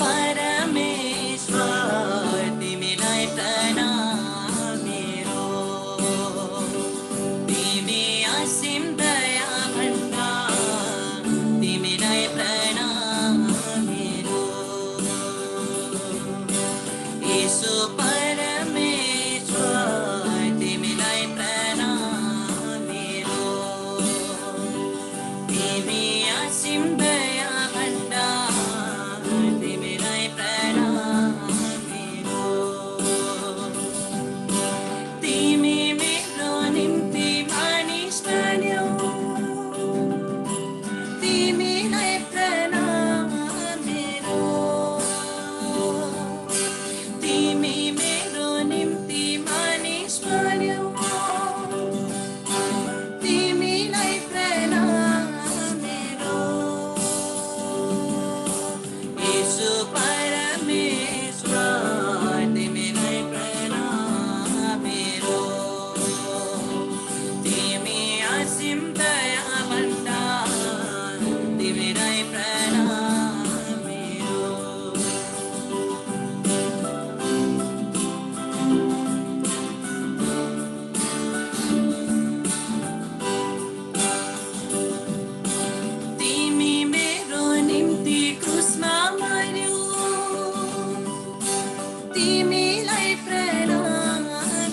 परमेश्वर तिमीलाई प्रणाम मेरो, तिमी असीम दया भण्डार तिमीलाई प्रणाम मेरो, यीशु परमेश्वर तिमीलाई प्रणाम मेरो, तिमी असीम दया भण्डार तिमीलाई प्रणाम मेरो, तिमी मेरो निम्ति मानिस बन्यौ, तिमीलाई प्रणाम मेरो, तिमी मेरो निम्ति मानिस बन्यौ, तिमीलाई प्रणाम मेरो, यीशु परमेश्वर तिमीलाई प्रणाम मेरो, तिमी असीम दया भण्डार तिमीलाई प्रणाम मेरो, तिमी मेरो निम्ति क्रुसमा मर्यौ, तिमीलाई प्रणाम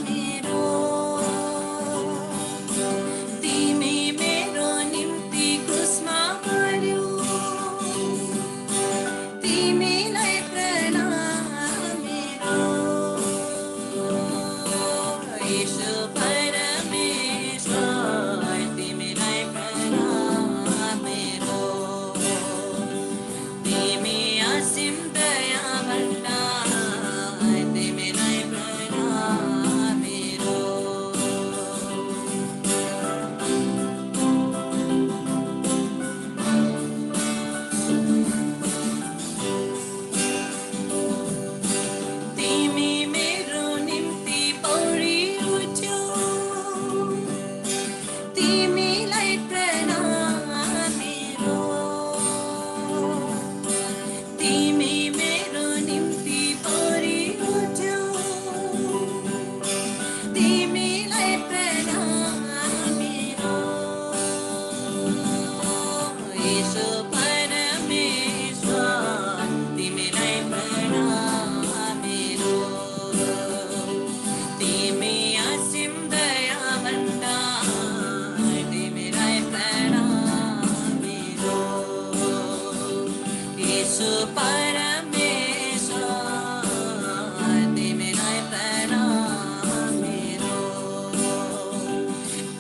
मेरो, तिमी मेरो निम्ति क्रुसमा मर्यौ, तिमीलाई प्रणाम मेरो, यीशु परमेश्वर तिमीलाई प्रणाम मेरो, तिमी असीम दया भण्डार तिमीलाई प्रणाम मेरो, तिमी मेरो निम्ति पौडी उठ्यौ, तिमीलाई प्रणाम मेरो, तिमी मेरो निम्ति पौडी उठ्यौ, तिमीलाई प्रणाम मेरो, यीशु परमेश्वर तिमीलाई प्रणाम मेरो, तिमी असीम दया भण्डार तिमीलाई प्रणाम मेरो, यीशु परमेश्वर तिमीलाई प्रणाम मेरो,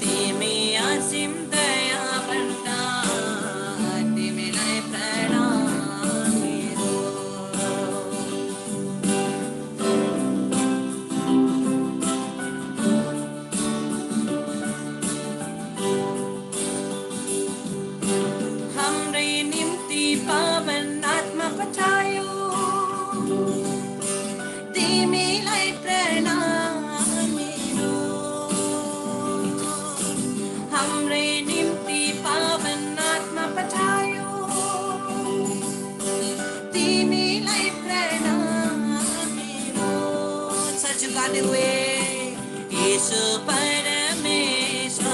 तिमी असीम दया भण्डार तिमीलाई प्रणाम मेरो, हाम्रै निम्ति पावन आत्मा पठायो, तिमीलाई प्रणाम मेरो, हाम्रै निम्ति पावन आत्मा पठायो, तिमीलाई प्रणाम मेरो, सर झुकाते हुए यीशु परमेश्वर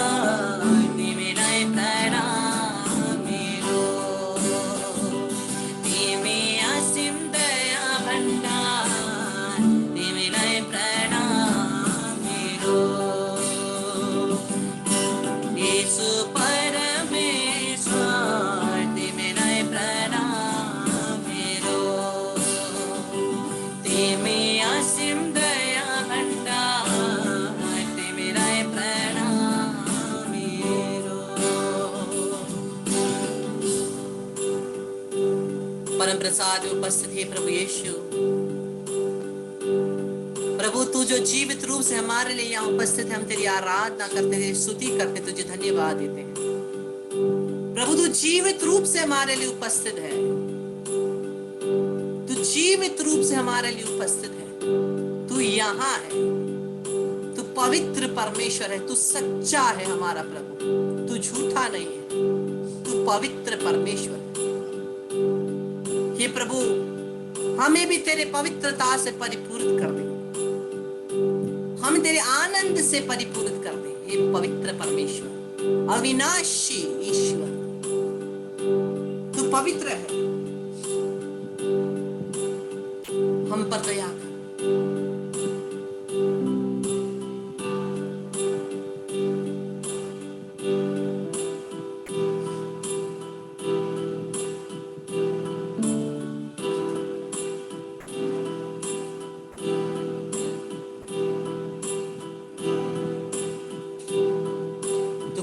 तिमीलाई प्रणाम मेरो, तिमी असीम दया भण्डार तिमीलाई प्रणाम मेरो, यीशु परमेश्वर तिमीलाई प्रणाम मेरो, तिमी असीम दया भण्डार तिमीलाई प्रणाम मेरो। परम प्रसाद उपस्थित है प्रभु यीशु, प्रभु तू जो जीवित रूप से हमारे लिए यहाँ उपस्थित है, हम तेरी आराधना करते हैं, स्तुति करते, तुझे धन्यवाद देते हैं। प्रभु तू जीवित रूप से हमारे लिए उपस्थित है, तू जीवित रूप से हमारे लिए उपस्थित है, तू यहाँ है, तू पवित्र परमेश्वर है, तू सच्चा है हमारा प्रभु, तू झूठा नहीं है, तू पवित्र परमेश्वर है। हे प्रभु हमें भी तेरे पवित्रता से परिपूर्ण कर दे, हम तेरे आनंद से परिपूर्ण कर दे। हे पवित्र परमेश्वर, अविनाशी ईश्वर, तू पवित्र है, हम पर दया कर।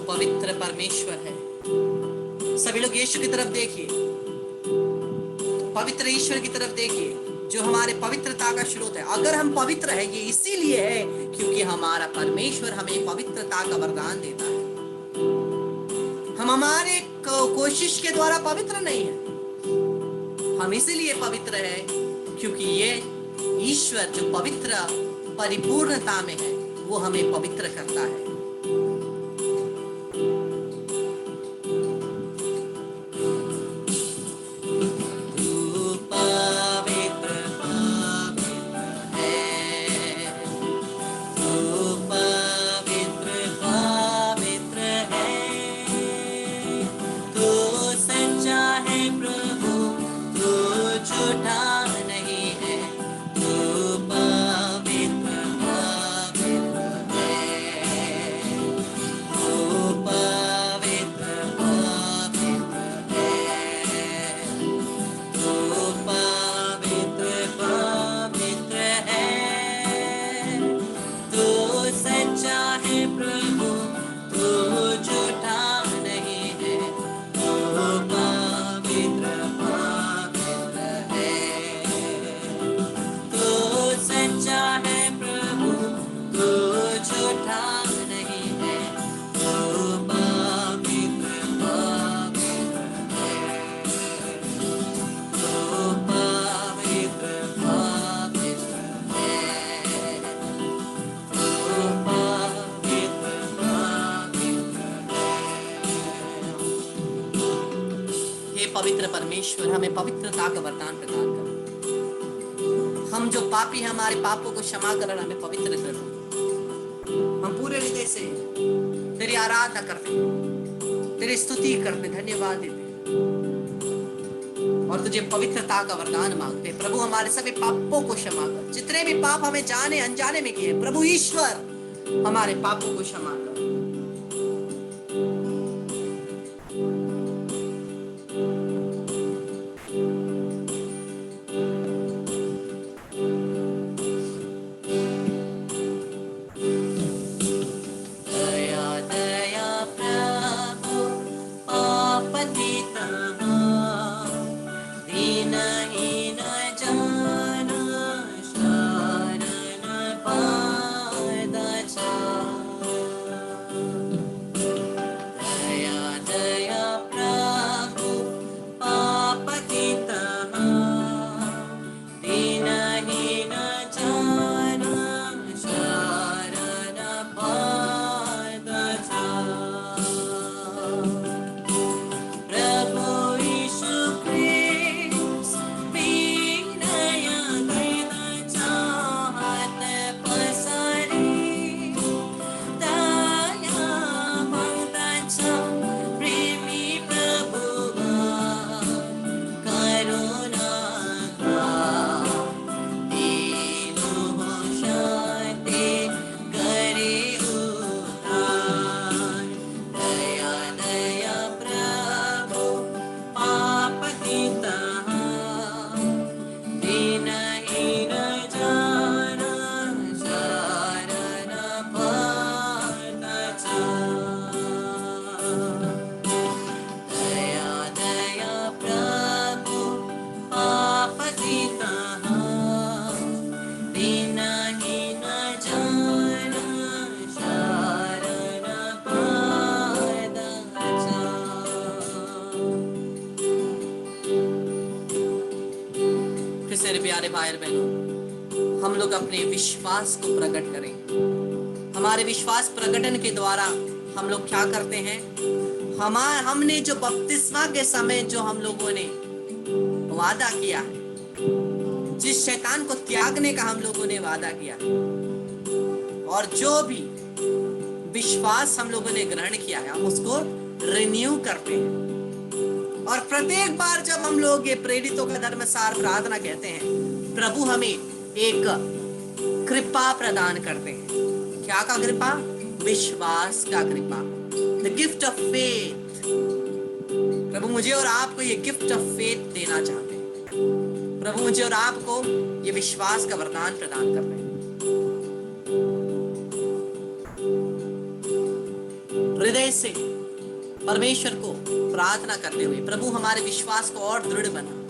पवित्र परमेश्वर है। सभी लोग यीशु की तरफ देखिए, पवित्र ईश्वर की तरफ देखिए, जो हमारे पवित्रता का स्रोत है। अगर हम पवित्र है, ये इसीलिए है क्योंकि हमारा परमेश्वर हमें पवित्रता का वरदान देता है। हम हमारे कोशिश के द्वारा पवित्र नहीं है, हम इसीलिए पवित्र है क्योंकि ये ईश्वर जो पवित्र परिपूर्णता में है, वो हमें पवित्र करता है। पवित्र परमेश्वर, हमें पवित्रता का वरदान प्रदान कर। हम जो पापी हैं, हमारे पापों को क्षमा कर, हमें पवित्र कर। हम पूरे हृदय से तेरी आराधना करते, तेरी स्तुति करते, धन्यवाद देते और तुझे पवित्रता का वरदान मांगते। प्रभु हमारे सभी पापों को क्षमा कर, जितने भी पाप हमें जाने अनजाने में किए, प्रभु ईश्वर हमारे पापों को क्षमा कर। प्यारे भाई और बहनों, हम लोग अपने विश्वास को प्रकट करें। हमारे विश्वास प्रकटन के द्वारा हम लोग क्या करते हैं? हमने जो बपतिस्मा के समय जो हम लोगों ने वादा किया है, जिस शैतान को त्यागने का हम लोगों ने वादा किया और जो भी विश्वास हम लोगों ने ग्रहण किया है, हम उसको रिन्यू करते हैं। और प्रत्येक बार जब हम लोग ये प्रेरितों का धर्मसार प्रार्थना कहते हैं, प्रभु हमें एक कृपा प्रदान करते हैं। क्या का कृपा? विश्वास का कृपा, द गिफ्ट ऑफ फेथ। प्रभु मुझे और आपको ये गिफ्ट ऑफ फेथ देना चाहते हैं। प्रभु मुझे और आपको ये विश्वास का वरदान प्रदान कर रहे हैं। हृदय से परमेश्वर को प्रार्थना करते हुए, प्रभु हमारे विश्वास को और दृढ़ बना।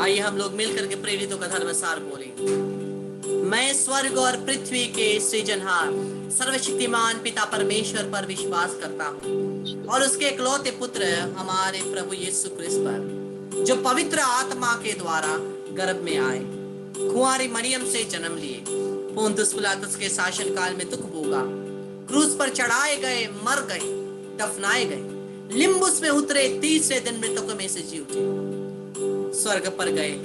आइए हम लोग मिलकर के प्रेरितों का धर्मसार बोलें। मैं स्वर्ग और पृथ्वी के सृजनहार सर्वशक्तिमान पिता परमेश्वर पर विश्वास करता हूँ और उसके इकलौते पुत्र हमारे प्रभु यीशु क्रिस्त पर, जो पवित्र आत्मा के द्वारा गर्भ में आए, कुंवारी मरियम से जन्म लिए, पोंतुस पिलातुस के शासन काल में दुख भोगा, क्रूस पर चढ़ाए गए, मर गए, दफनाए गए, लिम्बुस में उतरे, तीसरे दिन मृतकों में से जी उठे, स्वर्ग पर गए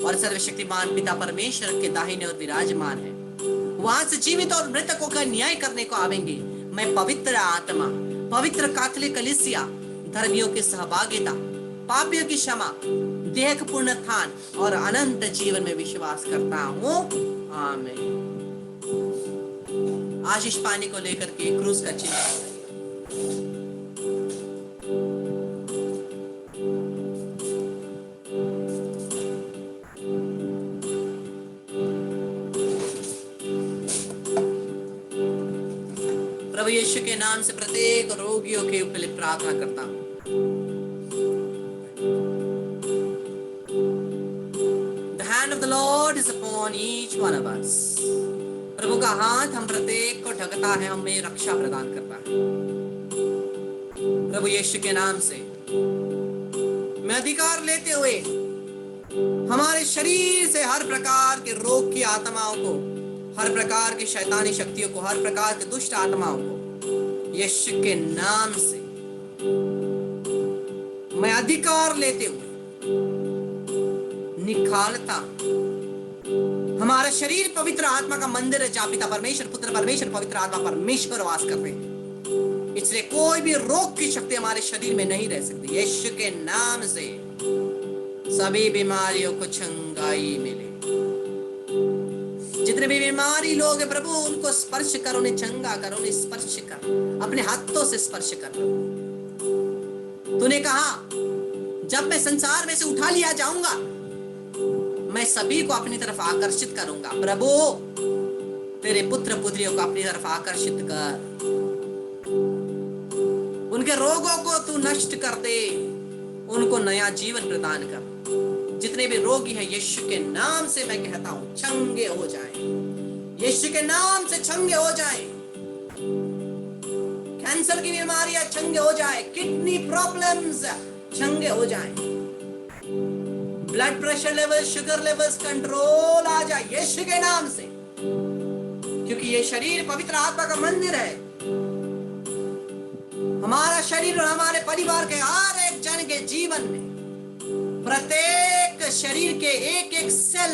और सर्वशक्तिमान पिता परमेश्वर के दाहिने और विराजमान है। वहां से जीवित और मृतकों का न्याय करने को आवेंगे। मैं पवित्र आत्मा, पवित्र कैथोलिक कलीसिया, धर्मियों की सहभागिता, पापियों की क्षमा, देह का पुनरुत्थान और अनंत जीवन में विश्वास करता हूँ। आमीन। आशीष पाने को लेकर के क्रूस का चिन्ह प्रभु यीशु के नाम से प्रत्येक रोगियों के ऊपर प्रार्थना करता हूं। The hand of the Lord is upon each one of us. प्रभु का हाथ हम प्रत्येक को ढकता है, हमें रक्षा प्रदान करता है। प्रभु यीशु के नाम से मैं अधिकार लेते हुए हमारे शरीर से हर प्रकार के रोग की आत्माओं को, हर प्रकार की शैतानी शक्तियों को, हर प्रकार के दुष्ट आत्माओं को यीशु के नाम से मैं अधिकार लेते हुए निकालता। हमारा शरीर पवित्र आत्मा का मंदिर है, जहां पिता परमेश्वर, पुत्र परमेश्वर, पवित्र आत्मा परमेश्वर वास करते हैं। इसलिए कोई भी रोग की शक्ति हमारे शरीर में नहीं रह सकती। यीशु के नाम से सभी बीमारियों को चंगाई मिले। जितने भी बीमारी लोग हैं प्रभु, उनको स्पर्श कर, उन्हें चंगा कर, उन्हें स्पर्श कर, अपने हाथों से स्पर्श कर। तूने कहा जब मैं संसार में से उठा लिया जाऊंगा, मैं सभी को अपनी तरफ आकर्षित करूंगा। प्रभु तेरे पुत्र पुत्रियों को अपनी तरफ आकर्षित कर, उनके रोगों को तू नष्ट कर दे, उनको नया जीवन प्रदान कर। जितने भी रोगी हैं यीशु के नाम से मैं कहता हूं चंगे हो जाएं। यीशु के नाम से चंगे हो जाएं। कैंसर की बीमारियां चंगे हो जाए, किडनी प्रॉब्लम्स चंगे हो जाएं, blood pressure level, sugar levels control आ जाए यीशु के नाम से, क्योंकि ये शरीर पवित्र आत्मा का मंदिर है। हमारा शरीर और हमारे परिवार के हर एक जन के जीवन में प्रत्येक शरीर के एक एक सेल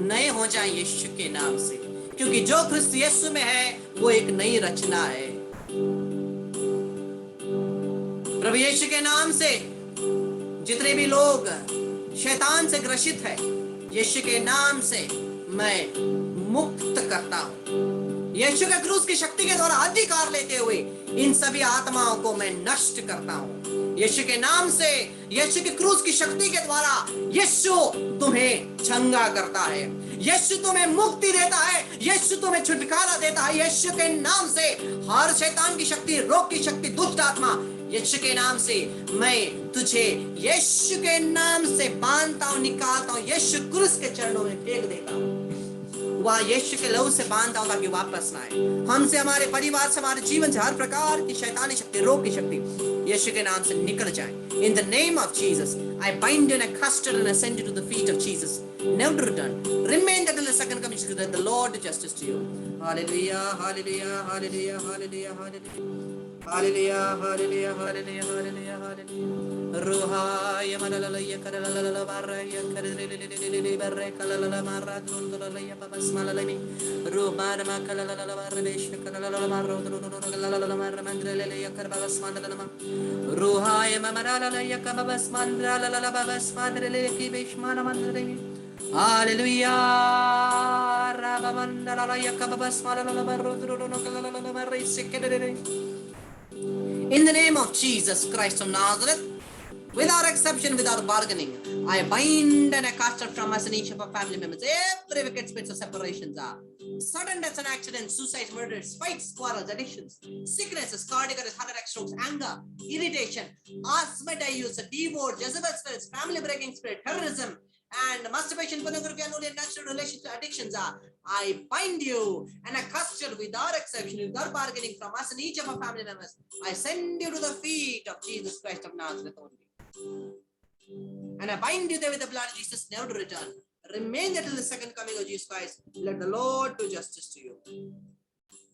नए हो जाए यीशु के नाम से, क्योंकि जो ख्रिस्त यीशु में है वो एक नई रचना है। प्रभु यीशु के नाम से जितने भी लोग शैतान से ग्रसित है, यीशु के नाम से मैं मुक्त करता हूं। यीशु के क्रूस की शक्ति के द्वारा अधिकार लेते हुए इन सभी आत्माओं को मैं नष्ट करता हूं। यीशु के नाम से, यीशु के क्रूस की शक्ति के द्वारा यीशु तुम्हें चंगा करता है, यीशु तुम्हें मुक्ति देता है, यीशु तुम्हें छुटकारा देता है। यीशु के नाम से हर शैतान की शक्ति, रोग की शक्ति, दुष्ट आत्मा, यीशु के नाम से मैं तुझे यीशु के नाम से बांधता हूं, निकालता हूं, यीशु क्रूस के चरणों में फेंक देता हूं। वह यीशु के लहू से बांधा हो ताकि वापस ना आए। हमसे, हमारे परिवार से, हमारे जीवन से हर प्रकार की शैतानी शक्ति, रोग की शक्ति यीशु के नाम से निकल जाए। In the name of Jesus, I bind you and I cast you and I send you to the feet of Jesus, never to return. Remain until the second coming to the Lord do justice to you. Hallelujah, hallelujah, hallelujah, hallelujah, hallelujah. Hallelujah, hallelujah, hallelujah, hallelujah, hallelujah. Ruhaya malalaya karalala baraya karalala baraya kalala maradundalaya babasmalalami. Rubarama kalala barabesh kalala marodundalala maramandrelaya karbabasmandalama. Ruhaya mamaralaya kababasmandralala babasmandrelaya kibeshmanamandrelaya. Hallelujah. Rabamandalaya kababasmalala marodundalala maraisekedere. In the name of Jesus Christ of Nazareth, without exception, without bargaining, I bind and I cast out from us and each of our family members every wicked spirits of separations, sudden deaths and accidents, suicides, murders, fights, quarrels, addictions, sicknesses, cardiac arrest, heart attack, strokes, anger, irritation, asthmatitis, divorce, Jezebel spirits, family breaking spirit, terrorism, and masturbation, pornography, unholy and natural relations, addictions. I bind you and I cast you without exception, without bargaining from us and each of our family members. I send you to the feet of Jesus Christ of Nazareth only. And I bind you there with the blood of Jesus, never to return. Remain there till the second coming of Jesus Christ. Let the Lord do justice to you.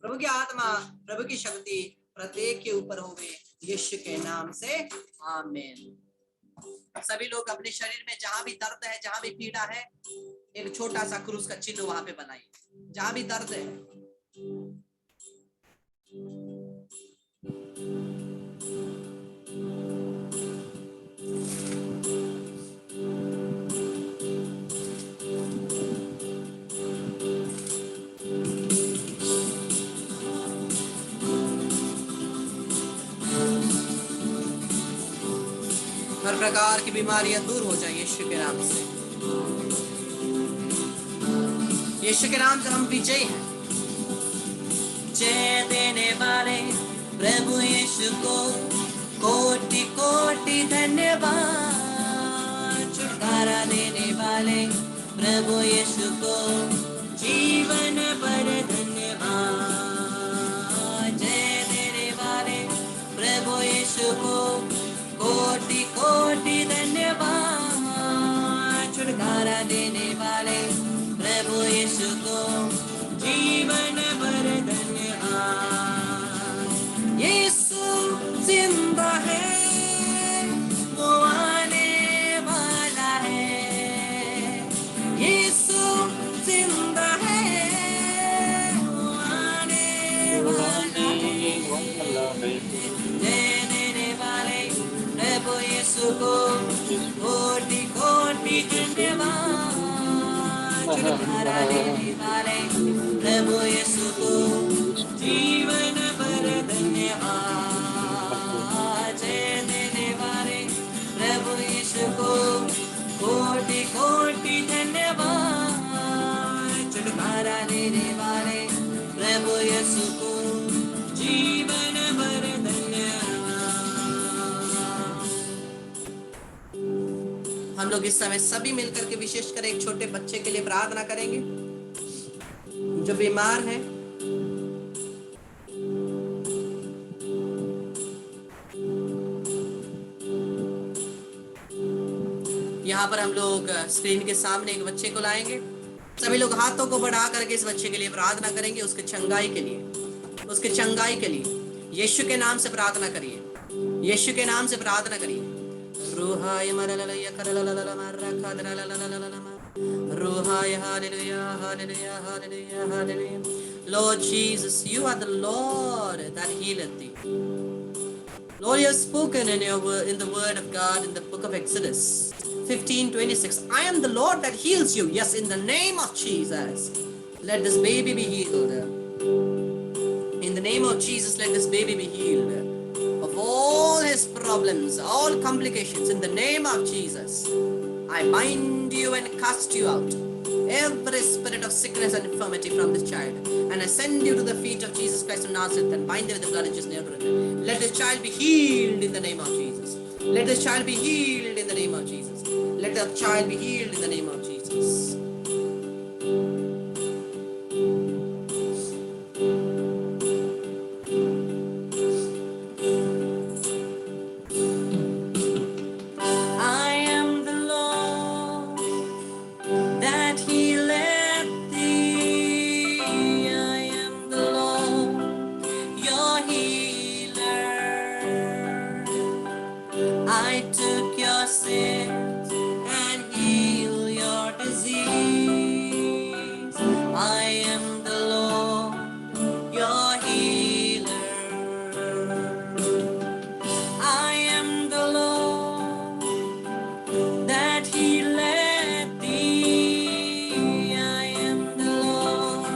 प्रभु की आत्मा, प्रभु की शक्ति प्रत्येक के ऊपर होवे, यीशु के नाम से आमीन। सभी लोग अपने शरीर में जहां भी दर्द है, जहां भी पीड़ा है, एक छोटा सा क्रूस का चिन्ह वहां पे बनाइए। जहां भी दर्द है, हर प्रकार की बीमारियां दूर हो जाए यीशु के नाम से। यीशु के नाम से हम विजयी हैं। जय देने वाले प्रभु यीशु को कोटि कोटि धन्यवाद। छुटकारा देने वाले प्रभु यीशु को जीवन भर धन्यवाद। जय देने वाले प्रभु यीशु को कोटि कोटि धन्यवाद। छुटकारा देने वाले प्रभु यीशु को जीवन भर धन्यवाद। यीशु जिंदा है, वो आने वाला है। यीशु जिंदा है, वो आने वाला है। देने वाले प्रभु यीशु को कोटि कोटि धन्यवाद। छुटकारा देने वाले प्रभु यीशु को जीवन भर धन्यवाद। जय देने वाले प्रभु यीशु को कोटि कोटि धन्यवाद। छुटकारा देने वाले प्रभु यीशु को जीवन भर हम लोग इस समय सभी मिलकर के विशेषकर एक छोटे बच्चे के लिए प्रार्थना करेंगे जो बीमार है। यहाँ पर हम लोग स्क्रीन के सामने एक बच्चे को लाएंगे। सभी लोग हाथों को बढ़ा करके इस बच्चे के लिए प्रार्थना करेंगे, उसके चंगाई के लिए, उसके चंगाई के लिए। यीशु के नाम से प्रार्थना करिए, यीशु के नाम से प्रार्थना करिए। Ruhaya malalaya karalala marra kadralalala Ruhaya hallelujah hallelujah hallelujah hallelujah. Lord Jesus, you are the Lord that healeth thee. Lord, you have spoken in your word, in the word of God in the book of Exodus 15:26. I am the Lord that heals you. Yes, in the name of Jesus, let this baby be healed. In the name of Jesus, let this baby be healed of all his problems, all complications. In the name of Jesus, I bind you and cast you out, every spirit of sickness and infirmity from this child, and I send you to the feet of Jesus Christ of Nazareth and bind you with the blood of Jesus. Let this child be healed in the name of Jesus. Let this child be healed in the name of Jesus. Let the child be healed in the name of Jesus. sins and heal your disease. I am the Lord, your healer. I am the Lord that healeth thee. I am the Lord,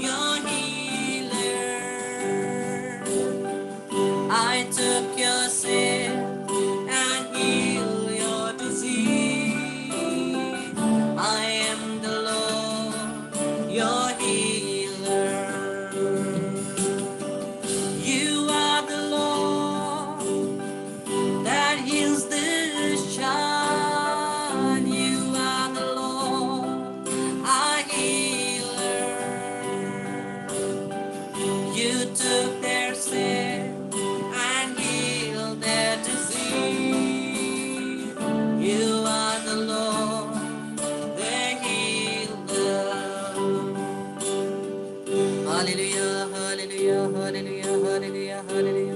your healer. I took your sin and heal your disease. I am the Lord, your healer. You are the Lord that heals this child. You are the Lord, our healer. You took their sin and healed their disease. You are the Lord, their healer. Hallelujah hallelujah hallelujah hallelujah hallelujah.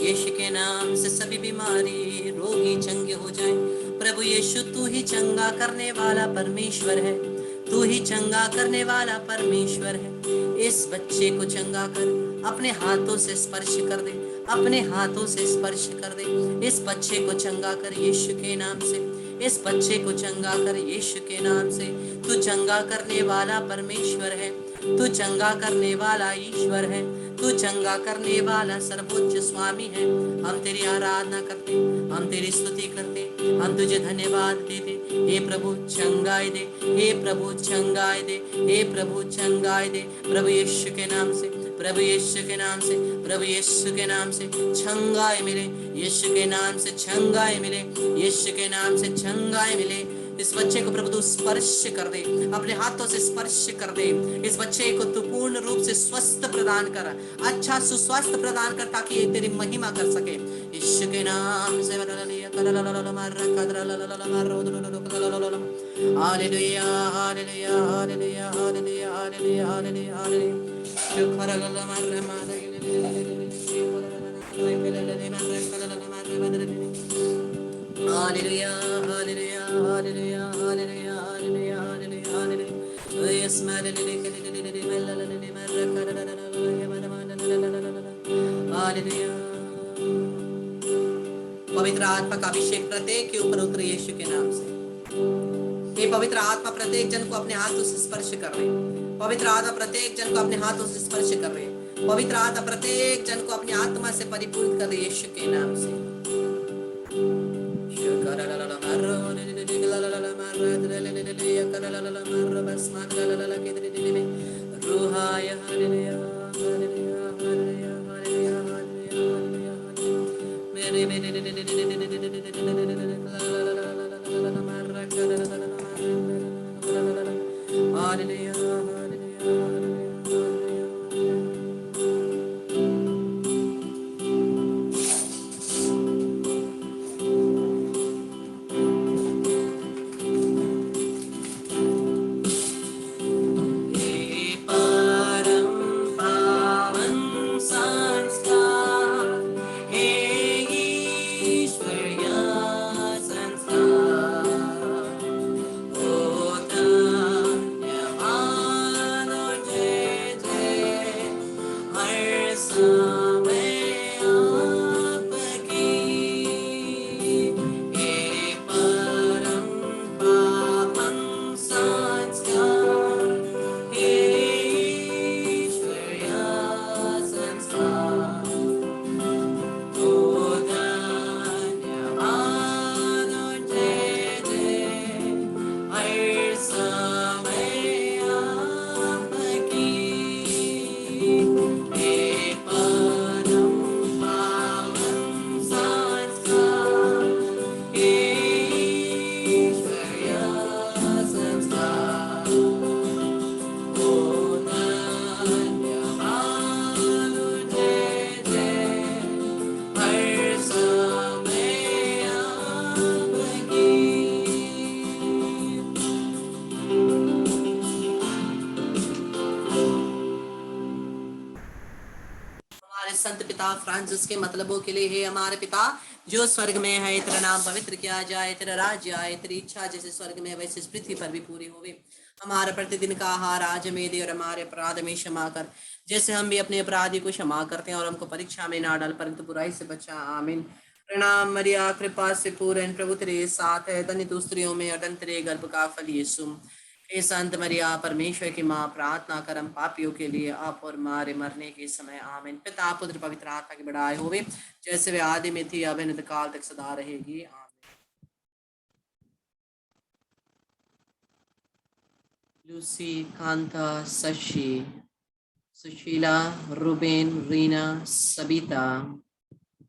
यीशु के नाम से सभी बीमारी रोगी चंगे हो जाएं। प्रभु यीशु तू ही चंगा करने वाला परमेश्वर है, तू ही चंगा करने वाला परमेश्वर है। इस बच्चे को चंगा कर, अपने हाथों से स्पर्श कर दे, अपने हाथों से स्पर्श कर दे। इस बच्चे को चंगा कर यीशु के नाम से, इस बच्चे को चंगा कर यीशु के नाम से। तू चंगा करने वाला परमेश्वर है, तू चंगा करने वाला ईश्वर है, तू चंगा करने वाला सर्वोच्च स्वामी है। हम तेरी आराधना करते, हम तेरी स्तुति करते, हम तुझे धन्यवाद देते। हे प्रभु चंगाई दे, हे प्रभु चंगाई दे, हे प्रभु चंगाई दे। प्रभु यीशु के नाम से, प्रभु यीशु के नाम से, प्रभु यीशु के नाम से चंगाई मिले, यीशु के नाम से चंगाई मिले, यीशु के नाम से चंगाई मिले। इस बच्चे को प्रभु तू स्पर्श कर दे, अपने हाथों से स्पर्श कर दे। इस बच्चे को तू पूर्ण रूप से स्वस्थ प्रदान कर, अच्छा सुस्वस्थ प्रदान कर, ताकि ये तेरी महिमा कर सके। यीशु के नाम से hallelujah hallelujah hallelujah hallelujah hallelujah hallelujah hallelujah. Hallelujah, hallelujah, hallelujah, hallelujah, hallelujah, hallelujah, hallelujah. Yes, hallelujah. पवित्र आत्मा का अभिषेक प्रत्येक के ऊपर उतरे यीशु के नाम से। ये पवित्र आत्मा प्रत्येक जन को अपने हाथों से स्पर्श कर रहे हैं। पवित्र आत्मा प्रत्येक जन को अपने हाथों से स्पर्श कर रहे हैं। पवित्र आत्मा प्रत्येक जन को अपनी आत्मा से परिपूर्ण कर रहे यीशु के नाम से। संत पिता फ्रांसिस के मतलबों के लिए हे हमारे पिता जो स्वर्ग में है तेरा नाम पवित्र किया जाए, तेरा राज्य आए, तेरी इच्छा जैसे स्वर्ग में वैसे इस पृथ्वी पर भी पूरी होवे। हमारा प्रतिदिन का आहार आज हमें दे और हमारे अपराध में क्षमा कर जैसे हम भी अपने अपराधी को क्षमा करते हैं, और हमको परीक्षा में ना डाल परंतु बुराई से बचा। आमीन। प्रणाम मरिया, कृपा से पूर्ण प्रभु तेरे साथ है, धन्य तू स्त्रियों में और धन्य तेरे गर्भ का फल यीशु। हे संत मरिया परमेश्वर की माँ, प्रार्थना कर हम पापियों के लिए अब और हमारे मरने के समय। आमीन। पिता पुत्र पवित्र आत्मा की बड़ाई होवे, जैसे वे आदि में थी अब अनंत काल तक सदा रहेगी। आमीन। लूसी, कांता, शशि, सुशीला, रुबेन, रीना, सबिता,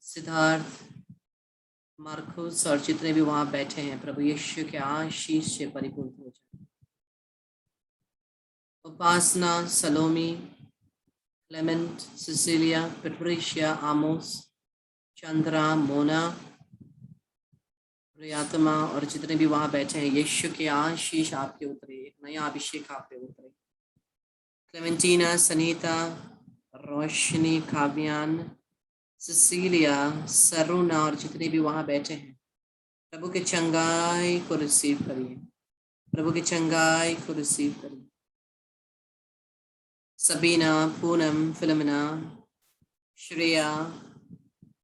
सिद्धार्थ, मार्कुस और जितने भी वहां बैठे हैं, प्रभु यीशु के आशीष से परिपूर्ण हो जाए। उपासना, सलोमी, क्लेमेंट, सिसिलिया, पेट्रिशिया, आमोस, चंद्रा, मोना, प्रियात्मा और जितने भी वहां बैठे हैं, यीशु के आशीष आपके उतरे, एक नया अभिषेक आप पे उतरे। क्लेमेंटीना, सनीता, रोशनी, काव्यान, सिसिलिया, सरुना और जितने भी वहां बैठे हैं, प्रभु के चंगाई को रिसीव करिए, प्रभु की चंगाई को रिसीव करिए। सबीना, पूनम, फिल्मना, श्रेया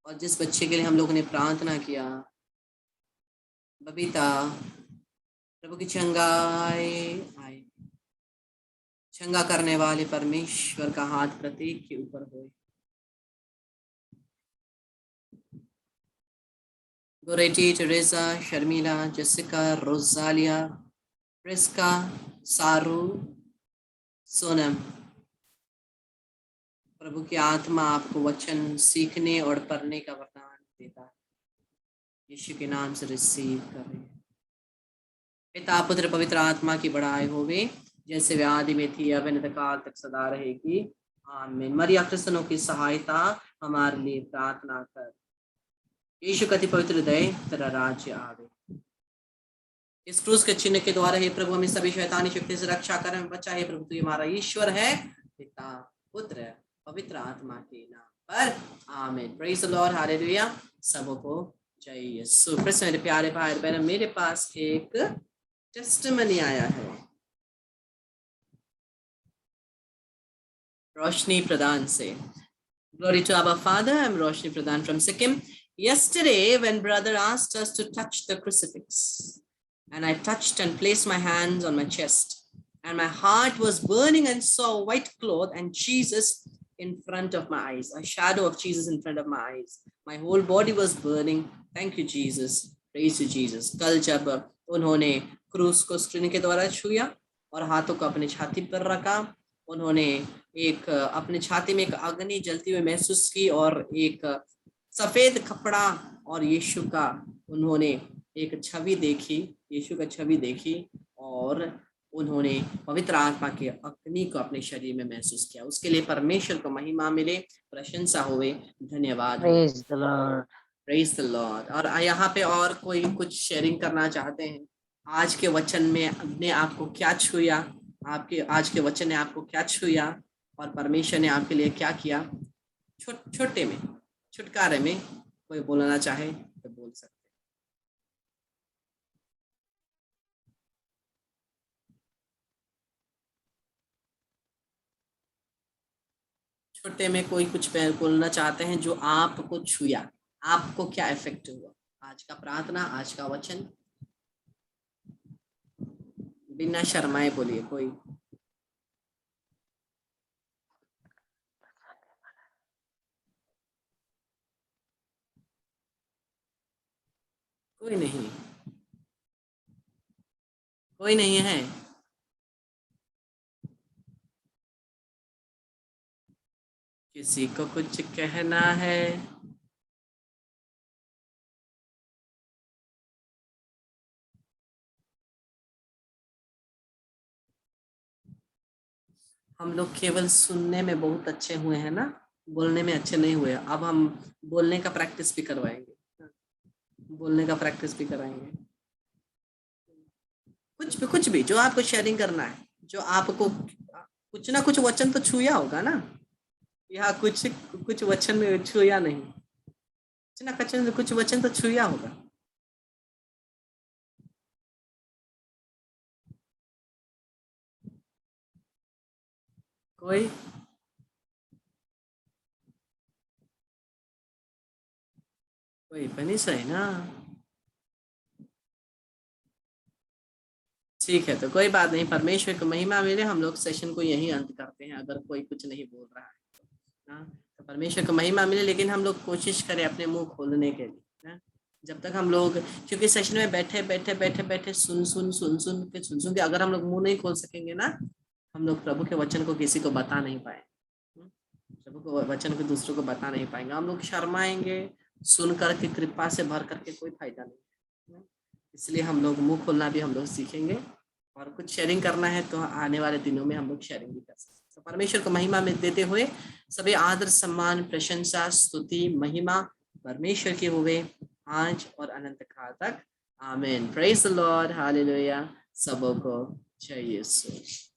और जिस बच्चे के लिए हम लोगों ने प्रार्थना किया, बबीता, प्रभु की चंगाई आए। चंगा करने वाले परमेश्वर का हाथ प्रत्येक के ऊपर हो। Goretti, Teresa, Sharmila, Jessica, Rosalia, Prisca, Saru, Sonam, प्रभु की आत्मा आपको वचन सीखने और पढ़ने का वरदान देता है, यीशु के नाम से रिसीव करें। पिता पुत्र पवित्र आत्मा की बड़ाई होवे, जैसे वे आदि में थी अब अनंत काल तक सदा रहेगी। आमीन। मरिया क्रिस्टियनों की सहायता हमारे लिए प्रार्थना कर। यीशु कति पवित्र दय तेरा राज्य आवे। इस क्रूस के चिन्ह के द्वारा हे प्रभु हमें सभी शैतानी शक्ति से रक्षा कर, हमें बचा। हे प्रभु तू हमारा ईश्वर है, पिता पुत्र पवित्र आत्मा के नाम पर। आमीन। Praise the Lord, hallelujah. सबको जय यीशु क्रिस्त। मेरे प्यारे भाई बहन, मेरे पास एक टेस्टिमनी आया है रोशनी प्रधान से। Glory to our Father. I'm Roshni Pradhan from Sikkim. Yesterday, when brother asked us to touch the crucifix, and I touched and placed my hands on my chest, and my heart was burning and saw a white cloth and Jesus in front of my eyes, a shadow of Jesus in front of my eyes. My whole body was burning. Thank you, Jesus. Praise you, Jesus. कल जब उन्होंने क्रूस को screen के द्वारा छुआ और हाथों को अपने छाती पर रखा, उन्होंने एक अपने छाती में एक अग्नि जलती हुई महसूस की और एक सफेद कपड़ा और यीशु का उन्होंने एक छवि देखी, यीशु का छवि देखी और उन्होंने पवित्र आत्मा के अग्नि को अपने शरीर में महसूस किया। उसके लिए परमेश्वर को महिमा मिले, प्रशंसा होवे, धन्यवाद। Praise the Lord, praise the Lord. और यहाँ पे और कोई कुछ शेयरिंग करना चाहते हैं? आज के वचन में ने आपको क्या छुआ? आपके आज के वचन ने आपको क्या छुआ और परमेश्वर ने आपके लिए क्या किया? छोटे में, छुटकारे में कोई बोलना चाहे तो बोल सकते। छोटे में कोई कुछ बोलना चाहते हैं जो आपको छुआ, आपको क्या इफेक्ट हुआ? आज का प्रार्थना, आज का वचन, बिना शर्माए बोलिए। कोई नहीं है। किसी को कुछ कहना है? हम लोग केवल सुनने में बहुत अच्छे हुए हैं ना, बोलने में अच्छे नहीं हुए। अब हम बोलने का प्रैक्टिस भी करवाएंगे, बोलने का प्रैक्टिस भी कराएंगे। कुछ भी जो आपको शेयरिंग करना है, जो आपको कुछ ना कुछ वचन तो छुआ होगा ना, या कुछ वचन छुआ नहीं, कुछ वचन तो छुआ होगा। कोई कोई बनी सही ना। ठीक है, तो कोई बात नहीं, परमेश्वर को महिमा मिले। हम लोग सेशन को यही अंत करते हैं, अगर कोई कुछ नहीं बोल रहा है ना, तो परमेश्वर को महिमा मिले। लेकिन हम लोग कोशिश करें अपने मुंह खोलने के लिए ना। जब तक हम लोग, क्योंकि सेशन में बैठे बैठे बैठे बैठे सुन के अगर हम लोग मुंह नहीं खोल सकेंगे ना, हम लोग प्रभु के वचन को किसी को बता नहीं पाए, प्रभु को वचन को दूसरों को बता नहीं पाएंगे। हम लोग शर्माएंगे, सुन करके कृपा से भर करके कोई फायदा नहीं। इसलिए हम लोग मुंह खोलना भी हम लोग सीखेंगे, और कुछ शेयरिंग करना है तो आने वाले दिनों में हम लोग शेयरिंग भी कर सकते हैं। तो परमेश्वर को महिमा में देते हुए सभी आदर सम्मान प्रशंसा स्तुति महिमा परमेश्वर की हुए आज और अनंत काल तक। आमीन। Praise the Lord, hallelujah. सबों को जय यीशु।